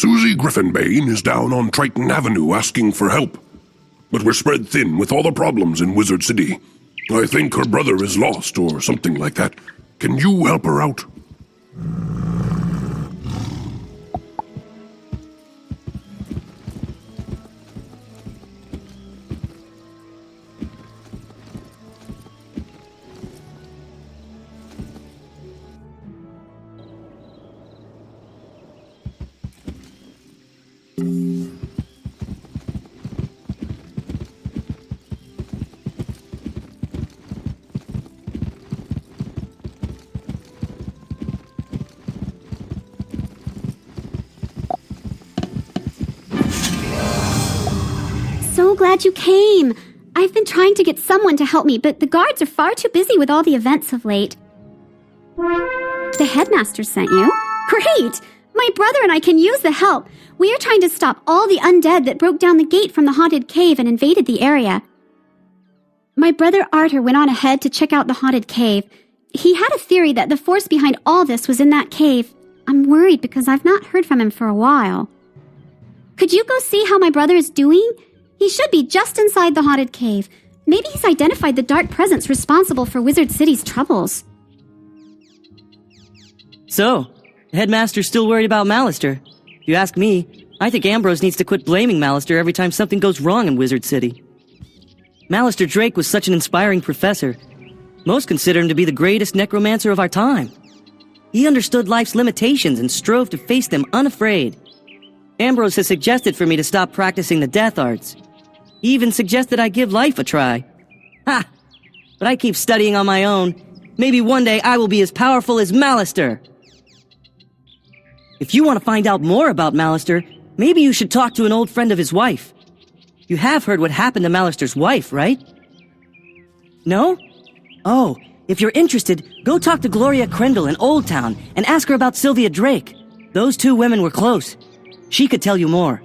Susie Griffinbane is down on Triton Avenue asking for help. But we're spread thin with all the problems in Wizard City. I think her brother is lost or something like that. Can you help her out? So glad you came. I've been trying to get someone to help me, but the guards are far too busy with all the events of late. The headmaster sent you? Great! My brother and I can use the help. We are trying to stop all the undead that broke down the gate from the haunted cave and invaded the area. My brother Arthur went on ahead to check out the haunted cave. He had a theory that the force behind all this was in that cave. I'm worried because I've not heard from him for a while. Could you go see how my brother is doing? He should be just inside the haunted cave. Maybe he's identified the dark presence responsible for Wizard City's troubles. So, the headmaster's still worried about Malister. If you ask me, I think Ambrose needs to quit blaming Malister every time something goes wrong in Wizard City. Malister Drake was such an inspiring professor. Most consider him to be the greatest necromancer of our time. He understood life's limitations and strove to face them unafraid. Ambrose has suggested for me to stop practicing the death arts. He even suggested I give life a try. Ha! But I keep studying on my own. Maybe one day I will be as powerful as Malister. If you want to find out more about Malister, maybe you should talk to an old friend of his wife. You have heard what happened to Malister's wife, right? No? Oh, if you're interested, go talk to Gloria Crendel in Old Town and ask her about Sylvia Drake. Those two women were close. She could tell you more.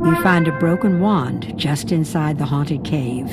You find a broken wand just inside the haunted cave.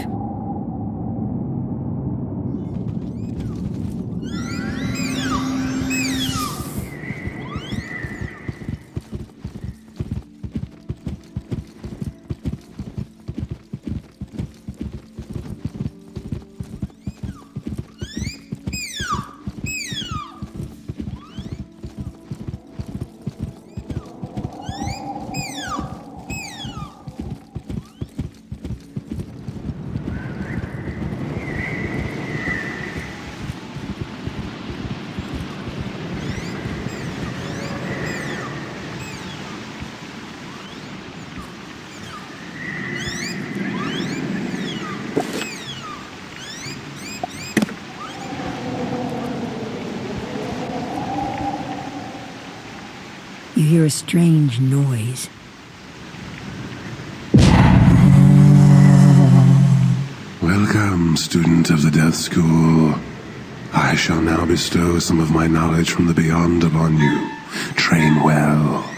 You hear a strange noise. Welcome, student of the Death School. I shall now bestow some of my knowledge from the beyond upon you. Train well.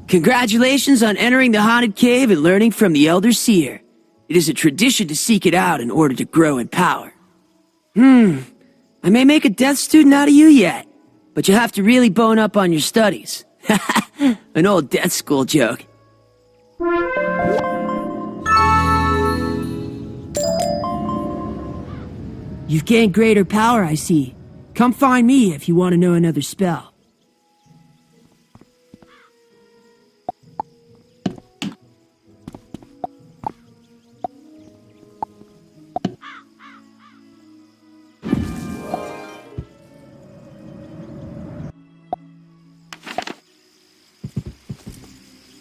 Congratulations on entering the haunted cave and learning from the Elder Seer. It is a tradition to seek it out in order to grow in power. I may make a death student out of you yet, but you'll have to really bone up on your studies. An old death school joke. You've gained greater power, I see. Come find me if you want to know another spell.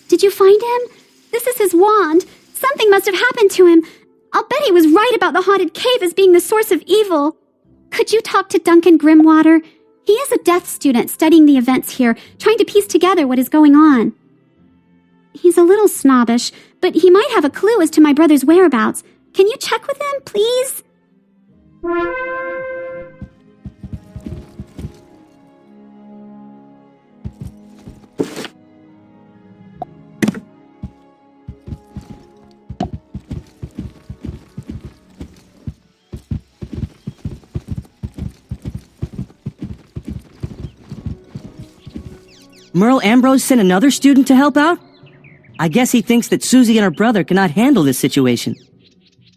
Did you find him? This is his wand. Something must have happened to him. I'll bet he was right about the haunted cave as being the source of evil. Could you talk to Duncan Grimwater? He is a death student studying the events here, trying to piece together what is going on. He's a little snobbish, but he might have a clue as to my brother's whereabouts. Can you check with him, please? Merle Ambrose sent another student to help out? I guess he thinks that Susie and her brother cannot handle this situation.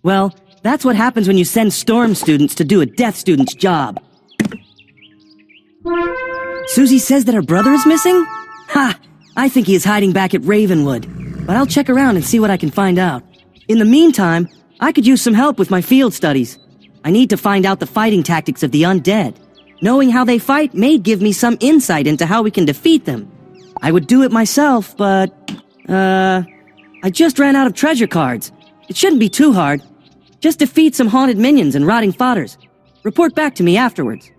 Well, that's what happens when you send storm students to do a death student's job. Susie says that her brother is missing? Ha! I think he is hiding back at Ravenwood, but I'll check around and see what I can find out. In the meantime, I could use some help with my field studies. I need to find out the fighting tactics of the undead. Knowing how they fight may give me some insight into how we can defeat them. I would do it myself, but, I just ran out of treasure cards. It shouldn't be too hard. Just defeat some haunted minions and rotting fodders. Report back to me afterwards.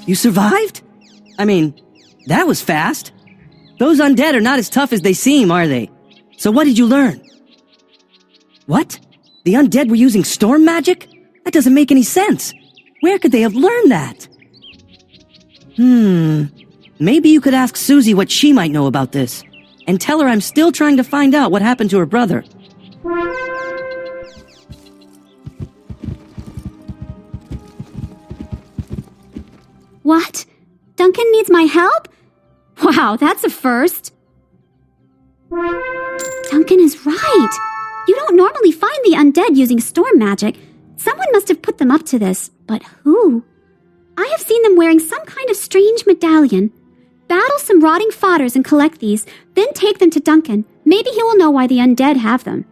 You survived? I mean, that was fast. Those undead are not as tough as they seem, are they? So what did you learn? What? The undead were using storm magic? That doesn't make any sense. Where could they have learned that? Maybe you could ask Susie what she might know about this. And tell her I'm still trying to find out what happened to her brother. What? Duncan needs my help? Wow, that's a first. Duncan is right. You don't normally find the undead using storm magic. Someone must have put them up to this, but who? I have seen them wearing some kind of strange medallion. Battle some rotting fodders and collect these, then take them to Duncan. Maybe he will know why the undead have them.